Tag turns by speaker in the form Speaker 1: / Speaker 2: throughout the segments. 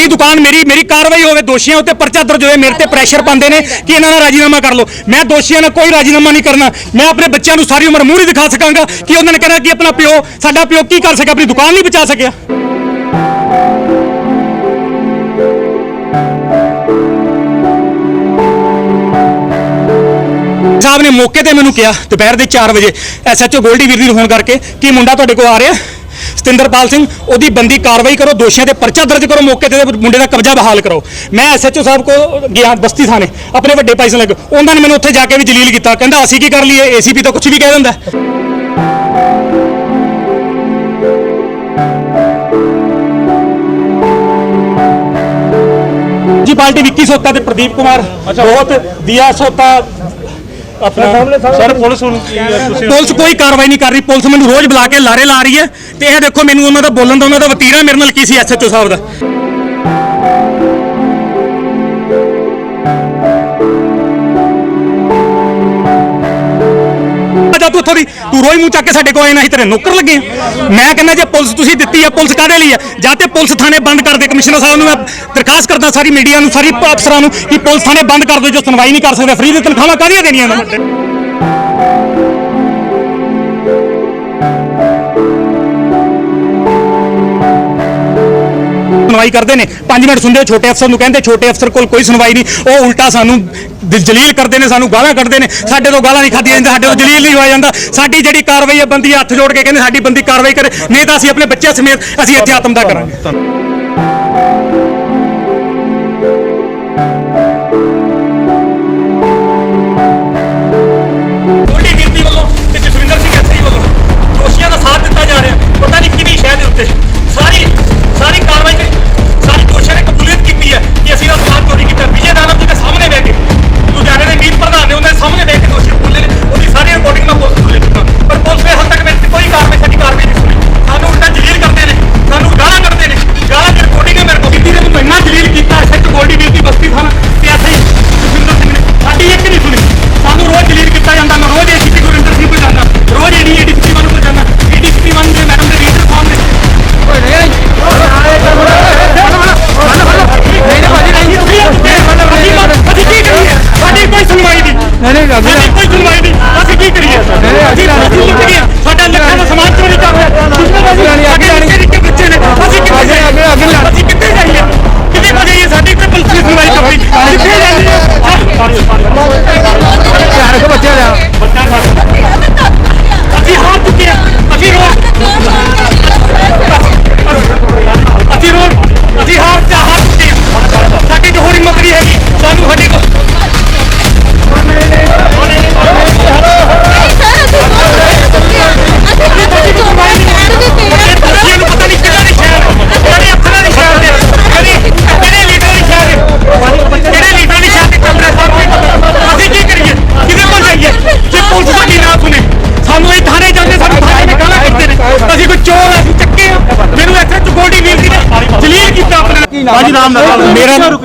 Speaker 1: दुकान मेरी कार्रवाई होवे, दोषियों उत्ते पर्चा दर्ज होवे, मेरे ते प्रेशर पाते हैं कि इन्हां नाल राजीनामा कर लो। मैं दोषियों ने कोई राजीनामा नहीं करना। मैं अपने बच्चों को सारी उम्र मूँह दिखा सकांगा कि उन्होंने कहना कि अपना प्यो, साडा प्यो की कर सके, अपनी दुकान नहीं बचा सकिया। साहब ने मौके ते मैनूं कहा दोपहर के 4 बजे SHO गोल्डी वीर दी फोन करके कि मुंडा तुहाडे कोल आ रहा सतिंदरपाल सिंह, ओदी बंदी कार्रवाई करो, दोषियों ते पर्चा दर्ज करो, मौके ते मुंडे का कब्जा बहाल करो। मैं SHO साहब को गया बस्ती थाने, अपने वड्डे भाई से लगे, उन्होंने मैंने उत्थे जाके भी जलील किया, कहंदा असीं की कर लीए, ACP तो कुछ भी कह दिंदा। जी पार्टी विक्की सोता ते प्रदीप कुमार बहुत दिया सोता सर पुलिस कोई कार्रवाई नहीं कर रही। पुलिस मैंने रोज बुला के लारे ला रही है। तो यह देखो मैंने उन्होंने बोलन का उन्होंने वतीरा मेरे नाल की सी SHO साहब का। तू रोज मुँह चक के साडे कोल आना, तेरे नौकर लगे। मैं कहना जे पुलिस तुसीं दित्ती है, पुलिस काहदे लई है? जां ते पुलिस थाने बंद कर दे। कमिश्नर साहब नूं मैं दरखास्त करदा सारी मीडिया नूं, सारी अफसरां नूं कि पुलिस थाने बंद कर दो, जो सुनवाई नहीं कर सकदे। फ्री दी तनखावां काहदियां देनियां ने? सुनवाई करते हैं 5 मिनट सुनते, छोटे अफसर नूं कहंदे, छोटे अफसर कोल कोई सुनवाई नहीं, वो उल्टा सानू जलील करते हैं, सानू गालां कढ़दे ने। साडे तो गालां नहीं खादियां जांदियां, साडे तो जलील नहीं होया जांदा। साडी जिहड़ी कार्रवाई है बंदी हत्थ जोड़ के कहंदे साडी बंदी कार्रवाई करे, नहीं तो असीं अपने बच्चों समेत असीं इत्थे आत्मदाह करांगे।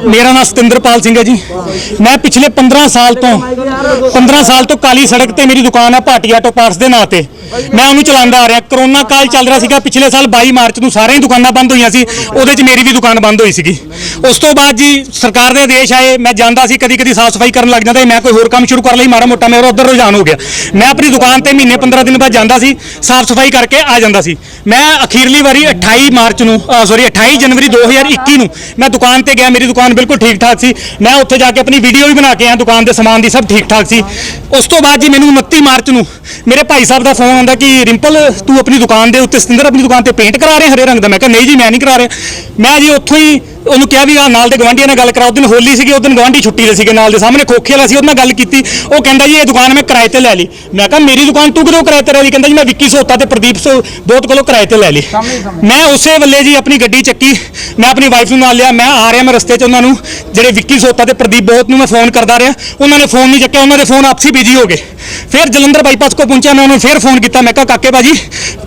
Speaker 1: मेरा नाम सतिंदरपाल सिंह है जी। मैं पिछले 15 साल तो काली सड़क ते मेरी दुकान है भाटिया ऑटो पार्ट्स के नाम से मैं उन्होंने चलाता आ रहा। करोना काल चल रहा है, पिछले साल 22 मार्च को सारे दुकाना बंद हुई सी, उहदे मेरी भी दुकान बंद हुई सी। उस तो बाद जी सरकार के आदेश आए, मैं जाता सी कदी कदी साफ सफाई करन लग जाता, मैं कोई होर काम शुरू कर ली, माड़ा मोटा मेरा उधर रुझान हो गया। मैं अपनी दुकान पर महीने 15 दिन बाद जाता सी, साफ सफाई करके आ जाता सी। मैं अखीरली वारी 28 जनवरी 2021 में मैं दुकान पर गया, मेरी दुकान बिल्कुल ठीक ठाक सी। मैं उत्थे जाके अपनी वीडियो भी बना के आया, दुकान के समान की सब ठीक ठाक सी। उस तो बाद जी मैनू 29 मार्च को मेरे भाई साहब का फोन आता कि रिंपल तू अपनी दुकान के उत्ते सतिंदर अपनी दुकान पर पेंट करा रहे हरे रंग का। मैं कहा नहीं जी मैं नहीं करा रहा। मैं जी उत्थों ही उन्होंने कहा भी नाल दे गवांढियों ने गल करा। उस दिन होली सी, उस दिन गवांढी छुट्टी दे नाल दे सामने खोखे वाला सी, गल की। वो कहता जी ये दुकान मैं किराए ते लै ली। मैं कहा मेरी दुकान तू कदों किराए ते लै ली? कहता जी मैं विक्की सोता ते प्रदीप बोत को किराए ते लै ली। मैं उस वेले जी अपनी गड्डी चक्की, मैं अपनी वाइफ को नाल लिया, मैं आ रहा, मैं रस्ते उन्होंने जेडे विक्की सोता ते प्रदीप बोत मैं फोन करता रहा, उन्होंने फोन नहीं चक्या, उन्होंने फोन आपसी बिजी हो गए। फिर जलंधर बाईपास को पहुंचा, मैं उन्होंने फिर फोन किया, मैं कहा काके भाजी,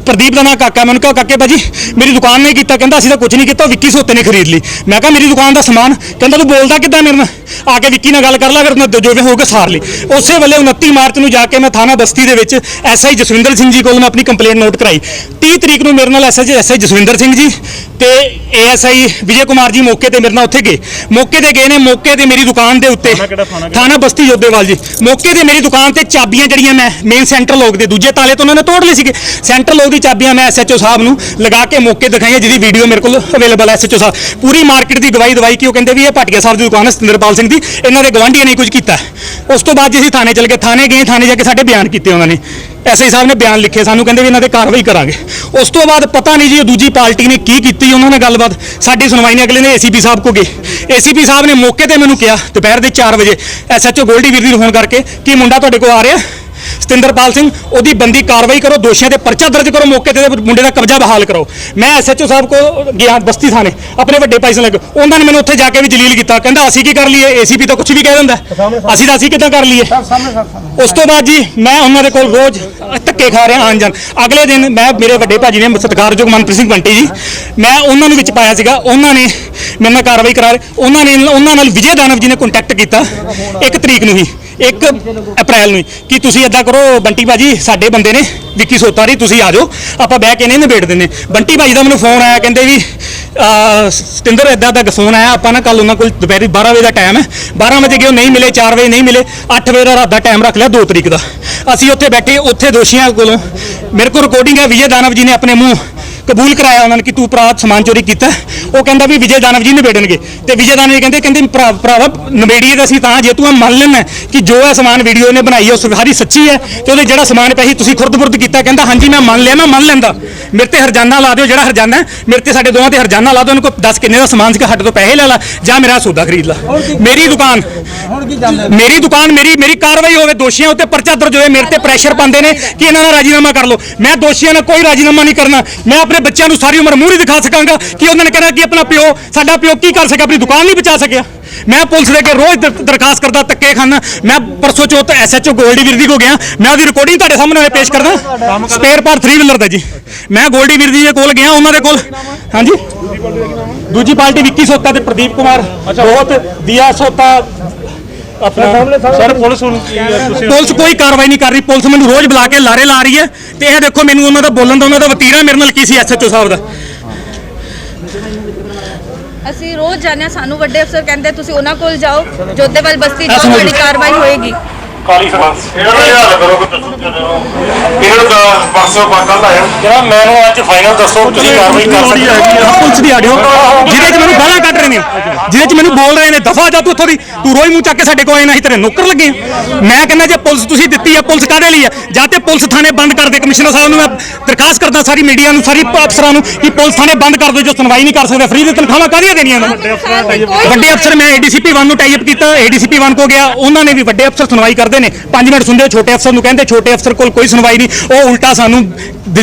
Speaker 1: प्रदीप का नाम काका, मैं कहा काके भाजी मेरी दुकान ने किया, कहता असं तो कुछ नहीं किया, विक्की सोते ने खरीद ली। मैं कहा मेरी दुकान का समान, कहता तू बोलता किदा मेरे नाल, आके विक्की नाल गल कर ला, फिर जो भी हो गया सार ली। उस वे 29 मार्च को जाके मैं थाना बस्ती के SI जसविंदर सिंह जी को मैं अपनी कंप्लेंट नोट कराई। 30 तरीक को मेरे नाल SI जसविंदर सिंह जी ते ASI विजय कुमार जी मौके ते मेरे नाल उत्थे गए, मौके ते गए ने, मौके ते मेरी दुकान दे उत्ते थाना बस्ती जोधेवाल जी, मौके ते मेरी दुकान ते चाबियां जड़ियां मैं मेन सेंट्रल लॉक दे दूजे ताले तो उन्होंने तोड़ ली सी, सेंट्रल लॉक दी चाबियां मैं SHO साहब नूं लगा के मौके दिखाई, जिहदी वीडियो मेरे को अवेलेबल है। SHO साहब पूरी मार्केट की गवाही दवाई कि वो कहते भी ये भाटिया साहब की दुकान है सतिंदरपाल सिंह दी, इन्हों के गवांढियों ने कुछ किया। उस तो बाद जी असीं थाने चल गए, थाने गए, थाने जाके साडे बयान किए उन्होंने, SI साहब ने बयान लिखे, सानू कहते भी इन्हों पर कार्रवाई करांगे। उस तो बाद पता नहीं जी दूजी पार्टी ने की कीती, उन्होंने गलबात साडी सुनवाई ने अगले ने ACP साहब को गए, ACP साहब ने मौके ते मैनूं कहा दोपहर के 4 बजे SHO गोल्डी वीर दी फोन करके कि मुंडा तुहाडे कोल आ रहा सतिंदरपाल सिंह, ओदी बंदी कार्रवाई करो, दोषियों के परचा दर्ज करो, मौके ते मुंडे का कब्जा बहाल करो। मैं SHO साहब को गया बस्ती थाने अपने वड्डे भाई से लगे, उन्होंने मैंने उत्थे जाके भी जलील किया, कहता असीं की कर लीए, ACP तो कुछ भी कह दिंदा, असीं तां असीं किदां कर लीए। उस तो बाद जी मैं उन्होंने कोल रोज धक्के खा रहा आन जान। अगले दिन मैं मेरे वड्डे भाजी ने सत्कारयोग मनप्रीत सिंह बंटी जी, मैं उन्होंने विच पाया सीगा, उन्होंने मेरे नाल कार्रवाई करा रहे, उन्होंने विजय दानव जी ने कॉन्टैक्ट किया 1 तरीक नूं ही, 1 अप्रैल ਨੂੰ ਕਿ ਤੁਸੀਂ ਇਦਾਂ ਕਰੋ ਬੰਟੀ ਭਾਜੀ ਸਾਡੇ ਬੰਦੇ ਨੇ ਵਿੱਕੀ ਸੋਤਾ ਰੀ ਤੁਸੀਂ ਆ ਜਾਓ ਆਪਾਂ ਬਹਿ ਕੇ ਇਹਨੇ ਨਿਬੇੜ ਦਿੰਨੇ। ਬੰਟੀ ਭਾਜੀ ਦਾ ਮੈਨੂੰ ਫੋਨ ਆਇਆ ਕਹਿੰਦੇ ਵੀ ਸਤਿੰਦਰ ਇਦਾਂ ਦਾ ਫੋਨ ਆਇਆ ਆਪਾਂ ਨਾ ਕੱਲ ਉਹਨਾਂ ਕੋਲ ਦੁਪਹਿਰੀ 12 ਵਜੇ ਦਾ ਟਾਈਮ ਹੈ 12 ਵਜੇ ਗਏ ਨਹੀਂ ਮਿਲੇ 4 ਵਜੇ ਨਹੀਂ ਮਿਲੇ 8 ਵਜੇ ਦਾ ਰਾਤ ਦਾ ਟਾਈਮ ਰੱਖ ਲਿਆ 2 ਤਰੀਕ ਦਾ। ਅਸੀਂ ਉੱਥੇ ਬੈਠੇ ਉੱਥੇ ਦੋਸ਼ੀਆਂ ਕੋਲੋਂ ਮੇਰੇ ਕੋਲ ਰਿਕਾਰਡਿੰਗ ਹੈ ਵਿਜੇ ਦਾਨਵ ਜੀ ਨੇ ਆਪਣੇ ਮੂੰਹ कबूल कराया उन्होंने कि तू भरा समान चोरी किया। वो कहता भी विजय दानव जी निबेड़नगे तो विजय दानव जी कहते भरावा निबेड़िए तो असं जे तू मान लेना कि जो है समान वीडियो ने बनाई है उस सारी सच्ची है तो वो जो समान पैसे तुम खुरद-बुरद किया कहता हाँ जी मैं मान लिया मैं मान लेंदा मेरे ते हरजाना ला दो जो हरजाना है मेरे ते साडे दोवां ते हरजाना ला दो उनको 10 किन्ने का समान से हट तो पैसे ला ला जा मेरा सौदा खरीद ला मेरी दुकान मेरी कार्रवाई होवे दोषियों उत्ते परचा दर्ज होए मेरे ते प्रेशर पाते हैं कि इन्हां नाल राजीनामा कर लो। मैं दोषियों ने कोई राजीनामा नहीं करना। मैं अपने बच्चों को सारी उम्र मूँह नहीं दिखा सकांगा कि उन्होंने कहना कि अपना प्यो साडा प्यो की कर सके अपनी दुकान नहीं बचा सकिया। मैं पुलिस दे के रोज दरखास्त करता धक्के खाना। मैं परसों चौथ SHO गोल्डी वीर दी को गया मैं उसकी रिकॉर्डिंग तुहाडे सामने पेश करदा स्पेयर पार्ट 3 व्हीलर दा जी मैं गोल्डी वीर दी दे कोल गया उन्होंने कोल हाँ जी दूजी पार्टी विक्की सोता ते प्रदीप कुमार बहुत दिया सोता सर पुलिस कोई कार्रवाई नहीं कर रही। पुलिस मैंने रोज बुला के लारे ला रही है तो यह देखो मैंने उन्होंने बोलन का उन्होंने वतीरा मेरे नाल की सी SHO साहब का।
Speaker 2: ਅਸੀਂ ਰੋਜ਼ ਜਾਂਦੇ ਹਾਂ ਸਾਨੂੰ ਵੱਡੇ ਅਫਸਰ ਕਹਿੰਦੇ ਤੁਸੀਂ ਉਹਨਾਂ ਕੋਲ ਜਾਓ ਜੋਧੇਵਾਲ ਬਸਤੀ ਜਾਓ ਤੁਹਾਡੀ ਕਾਰਵਾਈ ਹੋਏਗੀ।
Speaker 3: ਕਾਲੀ ਸਮਾਨ ਇਹਨਾਂ ਦਾ ਹੱਲ ਕਰੋ ਇਹਨਾਂ ਦਾ ਪਰਸੋਂ ਕੱਲ ਆਇਆ ਜਿਹੜਾ ਮੈਨੂੰ ਅੱਜ ਫਾਈਨਲ ਦੱਸੋ ਤੁਸੀਂ ਕਾਰਵਾਈ ਕਰ ਸਕਦੇ ਹੋ।
Speaker 1: ਪੁਲਿਸ ਦੀ ਆਡੀਓ ਜਿਹਦੇ 'ਚ ਮੈਨੂੰ ਗਾਲਾਂ ਕੱਢ ਰਹੇ ਨੇ ਜਿਹਦੇ 'ਚ ਮੈਨੂੰ ਬੋਲ ਰਹੇ ਨੇ ਦਫਾ ਜਾ ਤੂੰ ਉੱਥੋਂ ਦੀ ਤੂੰ ਰੋਈ ਮੂੰਹ ਚੱਕ ਕੇ ਸਾਡੇ ਕੋਲ ਆਏ ਨਾ ਅਸੀਂ ਤੇਰੇ ਨੌਕਰ ਲੱਗੇ। ਮੈਂ ਕਹਿੰਦਾ ਜੇ ਪੁਲਿਸ ਤੁਸੀਂ ਦਿੱਤੀ ਹੈ ਪੁਲਿਸ ਕਾਹਦੇ ਲਈ ਹੈ ਜਾਂ ਤੇ ਪੁਲਿਸ ਥਾਣੇ ਬੰਦ ਕਰ ਦੇ। ਕਮਿਸ਼ਨਰ ਸਾਹਿਬ ਨੂੰ ਮੈਂ ਦਰਖਾਸਤ ਕਰਦਾ ਸਾਰੀ ਮੀਡੀਆ ਨੂੰ ਸਾਰੀ ਅਫਸਰਾਂ ਨੂੰ ਕਿ ਪੁਲਿਸ ਥਾਣੇ ਬੰਦ ਕਰ ਦਿਓ ਜੋ ਸੁਣਵਾਈ ਨਹੀਂ ਕਰ ਸਕਦੇ। ਫ੍ਰੀ ਦੀ ਤਨਖਾਹਾਂ ਕਾਹਦੀਆਂ ਦੇਣੀਆਂ ਨੇ ਵੱਡੇ ਅਫਸਰ ਮੈਂ ADCP 1 ਨੂੰ ਟਾਈਪ ਕੀਤਾ ADCP 1 ਕੋ ਗਿਆ ਉਹਨਾਂ ਨੇ ਵੀ ਵੱਡੇ ਅਫਸਰ ਸੁਣਵਾਈ ਕਰਦੇ ਨੇ 5 ਮਿੰਟ ਸੁਣਦੇ ਛੋਟੇ ਅਫਸਰ ਨੂੰ ਕਹਿੰਦੇ ਛੋਟੇ ਅਫਸਰ ਕੋਲ ਕੋਈ ਸੁਣਵਾਈ ਨਹੀਂ ਉਹ ਉਲਟਾ ਸਾਨੂੰ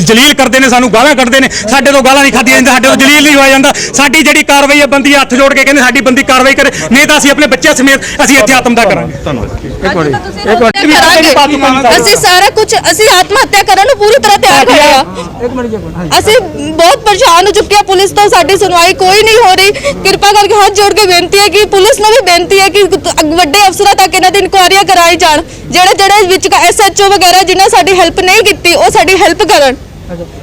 Speaker 1: ਜਲੀਲ ਕਰਦੇ ਨੇ ਸਾਨੂੰ ਗਾਲਾਂ ਕੱਢਦੇ ਨੇ ਸਾਡੇ ਤੋਂ ਗਾਲਾਂ ਨਹੀਂ ਖਾਧੀਆਂ ਜਾਂਦੀਆਂ ਸਾਡੇ ਤੋਂ ਜਲੀਲ ਨਹੀਂ ਹੋਇਆ ਜਾਂਦਾ। ਸਾਡੀ ਜਿਹੜੀ ਕਾਰਵਾਈ ਹੈ ਬੰਦੀ ਹੱਥ ਜੋੜ ਕੇ ਕਹਿੰਦੇ ਸਾਡੀ ਬੰਦੀ ਕਾਰਵਾਈ ਕਰੇ ਨਹੀਂ ਤਾਂ ਅਸੀਂ ਆਪਣੇ ਬੱਚਿਆਂ ਸਮੇਤ ਅਸੀਂ ਇੱਥੇ ਆਤਮ ਦਾ ਕਰਾਂਗੇ।
Speaker 2: ਅਸੀਂ ਸਾਰਾ ਕੁਝ ਅਸੀਂ ਆਤਮ ਹੱਤਿਆ ਕਰਨ ਨੂੰ ਪੂਰੀ ਤਰ੍ਹਾਂ ਤਿਆਰ ਖੜੇ ਆ। ਅਸੀਂ ਬਹੁਤ ਪਰੇਸ਼ਾਨ ਹੋ ਚੁੱਕੇ ਆ ਪੁਲਿਸ ਤੋਂ ਸਾਡੀ ਸੁਣਵਾਈ ਕੋਈ ਨਹੀਂ ਹੋ ਰਹੀ। ਕਿਰਪਾ ਕਰਕੇ ਹੱਥ ਜੋੜ ਕੇ ਬੇਨਤੀ ਹੈ ਕਿ ਪੁਲਿਸ ਨੂੰ ਵੀ ਬੇਨਤੀ ਹੈ ਕਿ ਵੱਡੇ ਅਫਸਰਾਂ ਤੱਕ ਇਹਨਾਂ ਦੀ ਇਨਕੁਆਇਰੀਆਂ ਕਰਾਈ ਜਾਣ ਜਿਹੜੇ ਵਿੱਚ SHO ਵਗੈਰਾ ਜਿਨ੍ਹਾਂ ਸਾਡੀ ਹੈਲਪ ਨਹੀਂ ਕੀਤੀ ਉਹ ਸਾਡੀ ਹੈਲਪ ਕਰਨ।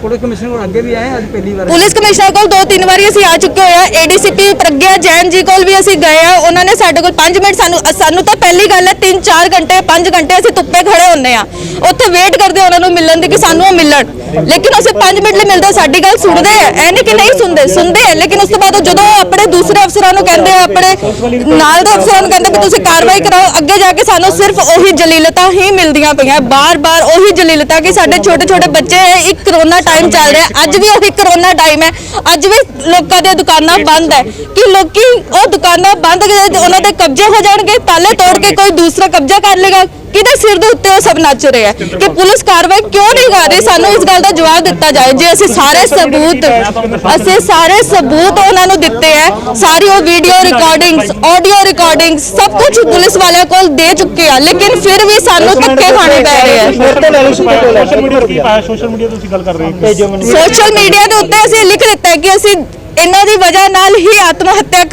Speaker 4: पुलिस कमिश्नर को आगे भी आए आज पहली बार
Speaker 2: पुलिस कमिश्नर को 2-3 ਵਾਰੀ ਅਸੀਂ ਆ ਚੁੱਕੇ ਹੋਏ ਆ। ADCP ਪ੍ਰਗਿਆ ਜੈਨ ਜੀ ਕੋਲ ਵੀ ਅਸੀਂ ਗਏ ਆ ਉਹਨਾਂ ਨੇ ਸਾਡੇ ਕੋਲ 5 ਮਿੰਟ ਸਾਨੂੰ ਤਾਂ ਪਹਿਲੀ ਗੱਲ ਹੈ 3-4 ਘੰਟੇ 5 ਘੰਟੇ ਅਸੀਂ ਧੁੱਪੇ ਖੜੇ ਹੁੰਨੇ ਆ ਉੱਥੇ ਵੇਟ ਕਰਦੇ ਉਹਨਾਂ ਨੂੰ ਮਿਲਣ ਦੀ ਕਿ ਸਾਨੂੰ ਉਹ ਮਿਲਣ ਲੇਕਿਨ ਅਸੀਂ 5 ਮਿੰਟ ਲਈ ਮਿਲਦੇ ਸਾਡੀ ਗੱਲ ਸੁਣਦੇ ਆ ਐ ਨਹੀਂ ਕਿ ਨਹੀਂ ਸੁਣਦੇ ਲੇਕਿਨ ਉਸ ਤੋਂ ਬਾਅਦ ਜਦੋਂ ਆਪਣੇ ਦੂਸਰੇ ਅਫਸਰਾਂ ਨੂੰ ਕਹਿੰਦੇ ਆ ਆਪਣੇ ਨਾਲ ਦੇ ਅਫਸਰਾਂ ਨੂੰ ਕਹਿੰਦੇ ਵੀ ਤੁਸੀਂ ਕਾਰਵਾਈ ਕਰਾਓ ਅੱਗੇ ਜਾ ਕੇ ਸਾਨੂੰ ਸਿਰਫ ਉਹੀ ਜਲੀਲਤਾ ਹੀ ਮਿਲਦੀਆਂ ਪਈਆਂ ਬਾਰ-ਬਾਰ ਉਹੀ ਜਲੀਲਤਾ ਕਿ ਸਾਡੇ ਛੋਟੇ-ਛੋਟੇ ਬੱਚੇ ਇੱਕ कोरोना टाइम चल रहा है अज भी वही कोरोना टाइम है अज भी लोगों दी दुकानां बंद है कि लोग दुकानां बंद उन्होंने कब्जे हो जाएंगे ताले तोड़ के कोई दूसरा कब्जा कर लेगा ਕਿਹਦੇ ਸਿਰ ਦੇ ਉੱਤੇ ਉਹ ਸਭ ਨੱਚ ਰਹੇ ਆ ਕਿ ਪੁਲਿਸ ਕਾਰਵਾਈ ਕਿਉਂ ਨਹੀਂ ਕਰ ਰਹੀ? ਸਾਨੂੰ ਇਸ ਗੱਲ ਦਾ ਜਵਾਬ ਦਿੱਤਾ ਜਾਏ। ਜੇ ਅਸੀਂ ਸਾਰੇ ਸਬੂਤ ਉਹਨਾਂ ਨੂੰ ਦਿੱਤੇ ਹੈ, ਸਾਰੀ ਉਹ ਵੀਡੀਓ ਰਿਕਾਰਡਿੰਗਸ, ਆਡੀਓ ਰਿਕਾਰਡਿੰਗਸ ਸਭ ਕੁਝ ਪੁਲਿਸ ਵਾਲਿਆਂ ਕੋਲ ਦੇ ਚੁੱਕੇ ਆ, ਲੇਕਿਨ ਫਿਰ ਵੀ ਸਾਨੂੰ ਧੱਕੇ ਖਾਣੇ ਪੈ ਰਹੇ ਆ।
Speaker 3: ਸੋਸ਼ਲ ਮੀਡੀਆ ਤੁਸੀਂ ਗੱਲ ਕਰ ਰਹੇ ਹੋ,
Speaker 2: ਸੋਸ਼ਲ ਮੀਡੀਆ ਦੇ ਉੱਤੇ ਅਸੀਂ ਲਿਖ ਦਿੱਤਾ ਹੈ ਕਿ ਅਸੀਂ ਇਹਨਾਂ ਦੀ ਵਜ੍ਹਾ ਨਾਲ ਹੀ ਆਤਮ ਹੱਤਿਆ